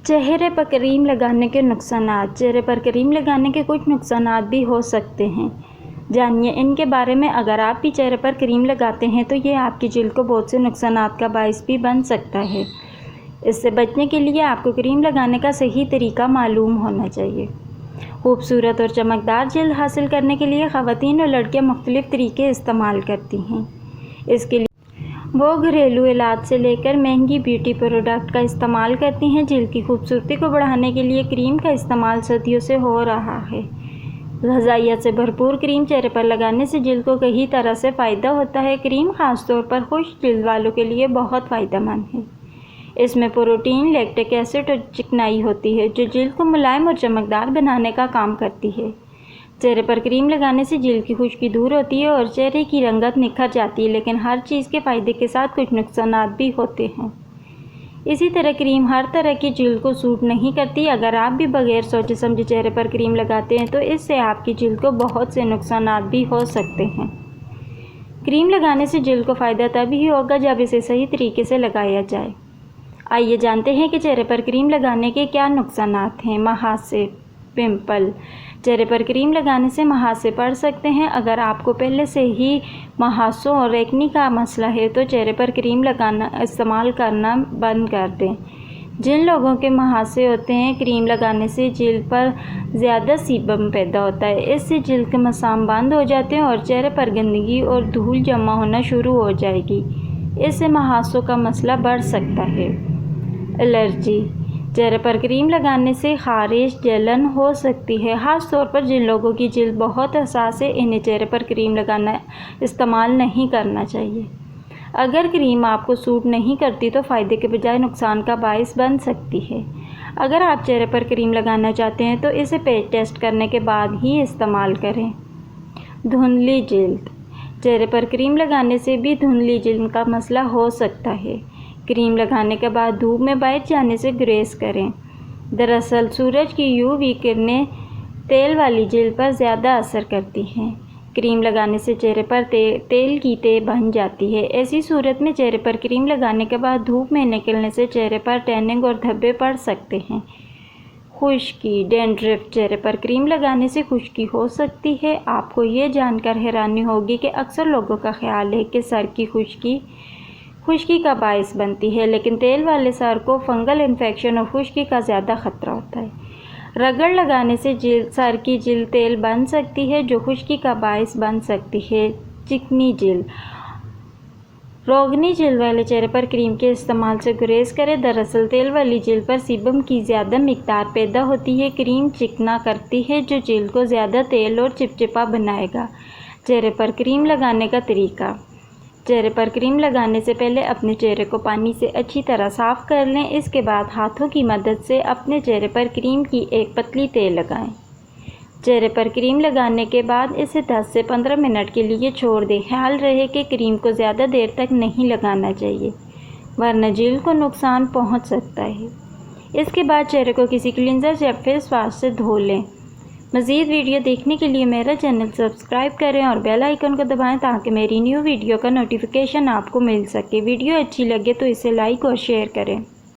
چہرے پر کریم لگانے کے نقصانات۔ چہرے پر کریم لگانے کے کچھ نقصانات بھی ہو سکتے ہیں، جانیے ان کے بارے میں۔ اگر آپ بھی چہرے پر کریم لگاتے ہیں تو یہ آپ کی جلد کو بہت سے نقصانات کا باعث بھی بن سکتا ہے۔ اس سے بچنے کے لیے آپ کو کریم لگانے کا صحیح طریقہ معلوم ہونا چاہیے۔ خوبصورت اور چمکدار جلد حاصل کرنے کے لیے خواتین اور لڑکیاں مختلف طریقے استعمال کرتی ہیں۔ اس کے لیے وہ گھریلو علاج سے لے کر مہنگی بیوٹی پروڈکٹ کا استعمال کرتی ہیں۔ جلد کی خوبصورتی کو بڑھانے کے لیے کریم کا استعمال صدیوں سے ہو رہا ہے۔ غذائیت سے بھرپور کریم چہرے پر لگانے سے جلد کو کئی طرح سے فائدہ ہوتا ہے۔ کریم خاص طور پر خشک جلد والوں کے لیے بہت فائدہ مند ہے۔ اس میں پروٹین، لیکٹک ایسڈ اور چکنائی ہوتی ہے جو جلد کو ملائم اور چمکدار بنانے کا کام کرتی ہے۔ چہرے پر کریم لگانے سے جلد کی خشکی دور ہوتی ہے اور چہرے کی رنگت نکھر جاتی ہے، لیکن ہر چیز کے فائدے کے ساتھ کچھ نقصانات بھی ہوتے ہیں۔ اسی طرح کریم ہر طرح کی جلد کو سوٹ نہیں کرتی۔ اگر آپ بھی بغیر سوچے سمجھے چہرے پر کریم لگاتے ہیں تو اس سے آپ کی جلد کو بہت سے نقصانات بھی ہو سکتے ہیں۔ کریم لگانے سے جلد کو فائدہ تبھی ہوگا جب اسے صحیح طریقے سے لگایا جائے۔ آئیے جانتے ہیں کہ چہرے پر کریم لگانے کے کیا نقصانات ہیں۔ محاسے، پمپل۔ چہرے پر کریم لگانے سے محاسے پڑ سکتے ہیں۔ اگر آپ کو پہلے سے ہی محاسوں اور ایکنی کا مسئلہ ہے تو چہرے پر کریم استعمال کرنا بند کر دیں۔ جن لوگوں کے محاسے ہوتے ہیں، کریم لگانے سے جلد پر زیادہ سیبم پیدا ہوتا ہے۔ اس سے جلد کے مسام بند ہو جاتے ہیں اور چہرے پر گندگی اور دھول جمع ہونا شروع ہو جائے گی۔ اس سے محاسوں کا مسئلہ بڑھ سکتا ہے۔ الرجی۔ چہرے پر کریم لگانے سے خارش، جلن ہو سکتی ہے، خاص طور پر جن لوگوں کی جلد بہت حساس ہے۔ انہیں چہرے پر کریم استعمال نہیں کرنا چاہیے۔ اگر کریم آپ کو سوٹ نہیں کرتی تو فائدے کے بجائے نقصان کا باعث بن سکتی ہے۔ اگر آپ چہرے پر کریم لگانا چاہتے ہیں تو اسے پیچ ٹیسٹ کرنے کے بعد ہی استعمال کریں۔ دھندلی جلد۔ چہرے پر کریم لگانے سے بھی دھندلی جلد کا مسئلہ ہو سکتا ہے۔ کریم لگانے کے بعد دھوپ میں بیٹھ جانے سے گریز کریں۔ دراصل سورج کی یو وی کرنیں تیل والی جلد پر زیادہ اثر کرتی ہیں۔ کریم لگانے سے چہرے پر تیل کی تہ بن جاتی ہے۔ ایسی صورت میں چہرے پر کریم لگانے کے بعد دھوپ میں نکلنے سے چہرے پر ٹیننگ اور دھبے پڑ سکتے ہیں۔ خشکی، ڈینڈرف۔ چہرے پر کریم لگانے سے خشکی ہو سکتی ہے۔ آپ کو یہ جان کر حیرانی ہوگی کہ اکثر لوگوں کا خیال ہے کہ سر کی خشکی کا باعث بنتی ہے، لیکن تیل والے سر کو فنگل انفیکشن اور خشکی کا زیادہ خطرہ ہوتا ہے۔ رگڑ لگانے سے سر کی جلد تیل بن سکتی ہے جو خشکی کا باعث بن سکتی ہے۔ چکنی جلد۔ روگنی جلد والے چہرے پر کریم کے استعمال سے گریز کریں۔ دراصل تیل والی جلد پر سیبم کی زیادہ مقدار پیدا ہوتی ہے۔ کریم چکنا کرتی ہے جو جلد کو زیادہ تیل اور چپچپا بنائے گا۔ چہرے پر کریم لگانے کا طریقہ۔ چہرے پر کریم لگانے سے پہلے اپنے چہرے کو پانی سے اچھی طرح صاف کر لیں۔ اس کے بعد ہاتھوں کی مدد سے اپنے چہرے پر کریم کی ایک پتلی تہ لگائیں۔ چہرے پر کریم لگانے کے بعد اسے 10 سے 15 منٹ کے لیے چھوڑ دیں۔ خیال رہے کہ کریم کو زیادہ دیر تک نہیں لگانا چاہیے ورنہ جلد کو نقصان پہنچ سکتا ہے۔ اس کے بعد چہرے کو کسی کلینزر یا فیس واش سے دھو لیں۔ مزید ویڈیو دیکھنے کے لیے میرا چینل سبسکرائب کریں اور بیل آئیکن کو دبائیں تاکہ میری نیو ویڈیو کا نوٹیفیکیشن آپ کو مل سکے۔ ویڈیو اچھی لگے تو اسے لائک اور شیئر کریں۔